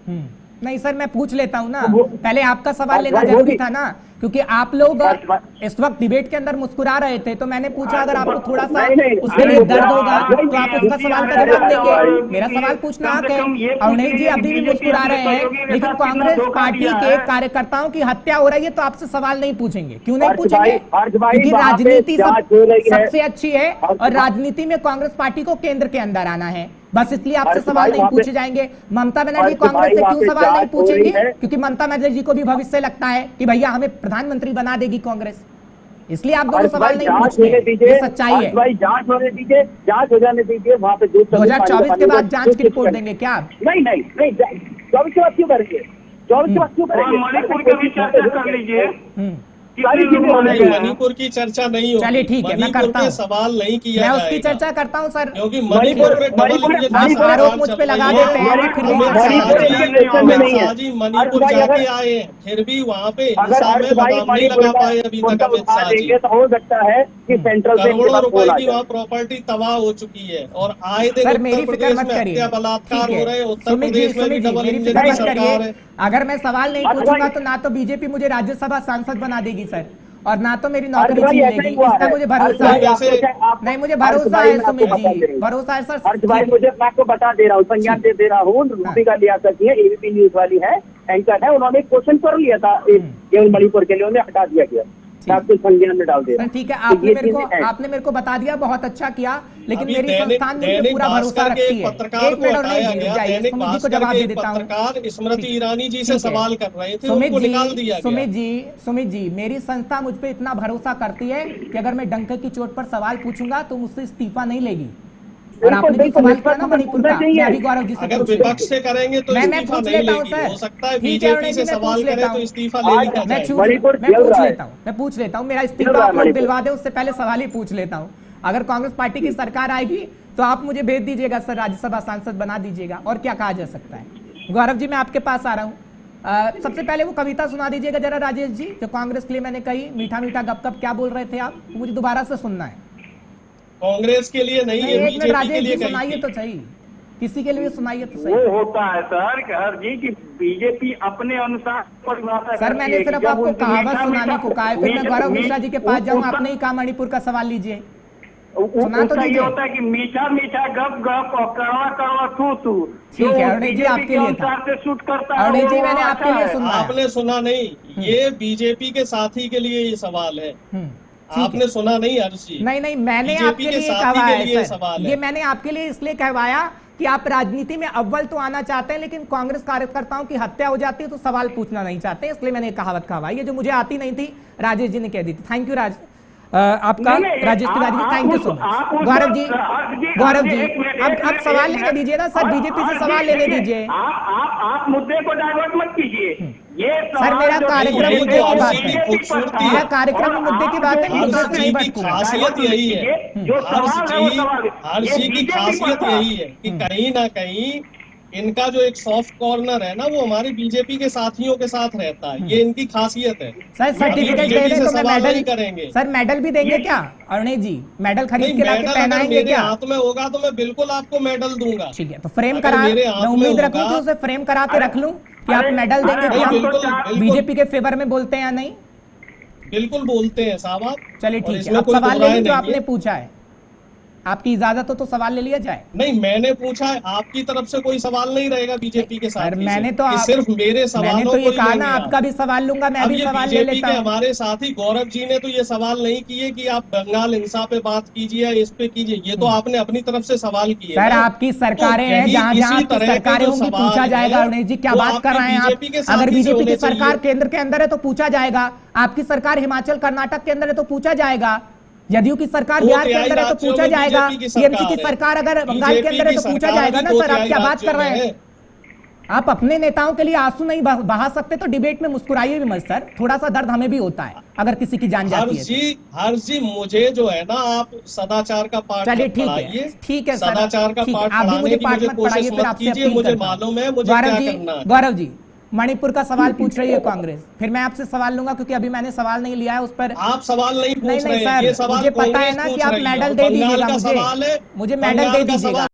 नहीं सर, मैं पूछ लेता हूँ ना, पहले आपका सवाल लेना जरूरी था ना, क्योंकि आप लोग इस वक्त डिबेट के अंदर मुस्कुरा रहे थे, तो मैंने पूछा अगर आपको थोड़ा सा उसके लिए दर्द होगा तो आप उसका सवाल का जवाब देंगे। मेरा सवाल पूछना हक है। अवनीश जी अभी भी मुस्कुरा रहे हैं, लेकिन कांग्रेस पार्टी के कार्यकर्ताओं की हत्या हो रही है तो आपसे सवाल नहीं पूछेंगे। क्यों नहीं पूछेंगे? क्योंकि राजनीति सबसे अच्छी है और राजनीति में कांग्रेस पार्टी को केंद्र के अंदर आना है, बस इसलिए आपसे सवाल नहीं पूछे जाएंगे। ममता बनर्जी कांग्रेस से क्यों सवाल नहीं पूछेंगी? क्योंकि ममता बनर्जी को भी भविष्य लगता है कि भैया हमें प्रधानमंत्री बना देगी कांग्रेस, इसलिए आप दोनों सवाल नहीं पूछते। ये सच्चाई है। जांच होने दीजिए, जांच हो जाने दीजिए। वहाँ पे 2024 के बाद जांच की रिपोर्ट देंगे क्या आप? नहीं 24 के बाद क्यों करेंगे? 24 के बाद क्यों करेंगे? मणिपुर का भी चर्चा कर लीजिए। मणिपुर की चर्चा नहीं होगी। चलिए ठीक है, मैं करता हूँ सवाल नहीं किया मैं उसकी चर्चा करता हूँ सर, क्योंकि मणिपुर में आरोप मुझ पे लगा देते हैं, मणिपुर जाके आए फिर भी वहाँ पे नहीं लगा पाए अभी तक अमित शाह जी। तो हो सकता है कि सेंट्रल से करोड़ों रुपए की वहाँ प्रॉपर्टी तबाह हो चुकी है और आए दिन उत्तर प्रदेश में हत्या बलात्कार हो रहे हैं, उत्तर प्रदेश में भी डबल इंजन की सरकार है। अगर मैं सवाल नहीं पूछूंगा तो ना तो बीजेपी मुझे राज्यसभा सांसद बना देगी सर, और ना तो मेरी नौकरी छीन लेगी, इसका मुझे भरोसा है। नहीं मुझे भरोसा है सुमित जी, भरोसा है सर। मुझे मैं आपको बता दे रहा हूँ, संज्ञान दे रहा हूँ। रूबिका लियाकत है, एबीपी न्यूज वाली है, एंकर है, उन्होंने एक क्वेश्चन कर लिया था केवल मणिपुर के लिए, उन्हें हटा दिया गया। आपको संज्ञान में डाल दे रहा। ठीक है, आपने मेरे को बता दिया, बहुत अच्छा किया, लेकिन मेरी संस्थान में पूरा भरोसा रखती है। एक मिनट और सुमित जी को जवाब दे देता हूँ। स्मृति ईरानी जी से सवाल कर रहे थे, सुमित जी मेरी संस्था मुझ पे इतना भरोसा करती है कि अगर मैं डंके की चोट पर सवाल पूछूंगा तो मुझसे इस्तीफा नहीं लेगी। और आपने भी सवाल किया ना मणिपुर का, मैं अभी गौरव जी से विपक्ष से करेंगे तो मैं पूछ लेता हूँ सर, हो सकता है बीजेपी से सवाल करें तो इस्तीफा ले लिया जाए। मैं पूछ लेता हूँ, मेरा इस्तीफा आप लोग दिलवा दे, उससे पहले सवाल ही पूछ लेता हूँ। अगर कांग्रेस पार्टी की सरकार आएगी तो आप मुझे भेज दीजिएगा सर, राज्यसभा सांसद बना दीजिएगा, और क्या कहा जा सकता है। गौरव जी मैं आपके पास आ रहा हूँ, सबसे पहले वो कविता सुना दीजिएगा जरा राजेश जी, जो कांग्रेस के लिए मैंने कही, मीठा मीठा गप क्या बोल रहे थे आप, मुझे दोबारा से सुनना है। कांग्रेस के लिए नहीं है, बीजेपी के लिए सुनाइए तो सही, किसी के लिए सुनाइए तो सही। वो होता है सर हर जी की बीजेपी अपने अनुसार परिभाषा। सर मैंने सिर्फ आपको कहावत सुनाने को कहा है, फिर मैं गौरव मिश्रा जी के पास जाऊँ, आपने ही कहा मणिपुर का सवाल लीजिए, सुना तो दीजिए। होता है कि मीठा मीठा गप और कड़वा कड़वा तू। ठीक है अरुण जी आपके लिए था, अरुण जी मैंने आपके लिए सुना। आपने सुना नहीं, ये बीजेपी के साथी के लिए ये सवाल है, आपने सुना नहीं हर्ष जी। नहीं मैंने आपके लिए कहवाया सर, ये मैंने आपके लिए इसलिए कहवाया कि आप राजनीति में अव्वल तो आना चाहते हैं, लेकिन कांग्रेस कार्यकर्ताओं की हत्या हो जाती है तो सवाल पूछना नहीं चाहते, इसलिए मैंने कहावत कहवाई, ये जो मुझे आती नहीं थी राजेश जी ने कह दी थी। थैंक यू आपका Rajesh Tiwari ji, thank you so much. Gaurav ji अब सवाल लेने दीजिए ना सर, बीजेपी से सवाल लेने दीजिए। आप मुद्दे को डाइवर्ट मत कीजिए। ये सर मेरा कार्यक्रम मुद्दे की बात है, मेरा कार्यक्रम मुद्दे की बात है, मुद्दे से नहीं भटकूंगा। खासियत यही है, हर्ष जी की खासियत यही है कि कहीं ना कहीं इनका जो एक सॉफ्ट कॉर्नर है ना वो हमारे बीजेपी के साथियों के साथ रहता है, ये इनकी खासियत है। सर सर्टिफिकेट दे दें तो मैं मेडल करेंगे, सर मेडल भी देंगे क्या अरुण जी? मेडल खरीद के लाके पहनाएंगे क्या? हाथ में होगा तो मैं बिल्कुल आपको मेडल दूंगा। ठीक है, तो फ्रेम करा, मैं उम्मीद रखूं कि उसे फ्रेम करा के रख लूं कि आप मेडल देंगे कि हम बीजेपी के फेवर में बोलते हैं या नहीं? बिल्कुल बोलते हैं साहब आप। चलिए ठीक है, अब सवाल ले लीजिए जो आपने पूछा है, आपकी इजाजत हो तो सवाल ले लिया जाए। नहीं मैंने पूछा है, आपकी तरफ से कोई सवाल नहीं रहेगा बीजेपी के साथ। मैंने तो सिर्फ मेरे सवालों तो ये कहा ना, आपका भी सवाल लूंगा, मैं भी सवाल ले लेता हूं। हमारे साथी गौरव जी ने तो ये सवाल नहीं किए कि आप बंगाल हिंसा पे बात कीजिए, इस पे कीजिए, ये तो आपने अपनी तरफ से सवाल किए। सर आपकी सरकारें हैं, जहाँ जहाँ आपकी सरकारें होंगी पूछा जाएगा। अरुण जी क्या बात कर रहे हैं आप? अगर बीजेपी की सरकार केंद्र के अंदर है तो पूछा जाएगा, आपकी सरकार हिमाचल कर्नाटक के अंदर है तो पूछा जाएगा, जदयू की सरकार बिहार के अंदर है तो पूछा जाएगा, टीएमसी की सरकार अगर बंगाल के अंदर है तो पूछा जाएगा ना। सर आप क्या बात कर रहे हैं? आप अपने नेताओं के लिए आंसू नहीं बहा सकते तो डिबेट में मुस्कुराइए भी मत सर, थोड़ा सा दर्द हमें भी होता है अगर किसी की जान जाती है। हर्ष जी मुझे जो है ना आप सदाचार का पाठ चलिए ठीक है सदाचार का पाठ आप भी मुझे पाठ मत पढ़ाइए, फिर आपसे मुझे मालूम है मुझे क्या करना है। गौरव जी मणिपुर का सवाल पूछ रही है कांग्रेस, फिर मैं आपसे सवाल लूंगा क्योंकि अभी मैंने सवाल नहीं लिया है उस पर। आप सवाल नहीं पूछ रहे हैं, सर मुझे पता है ना कि आप मेडल दे दीजिएगा, मुझे मेडल दे दीजिएगा।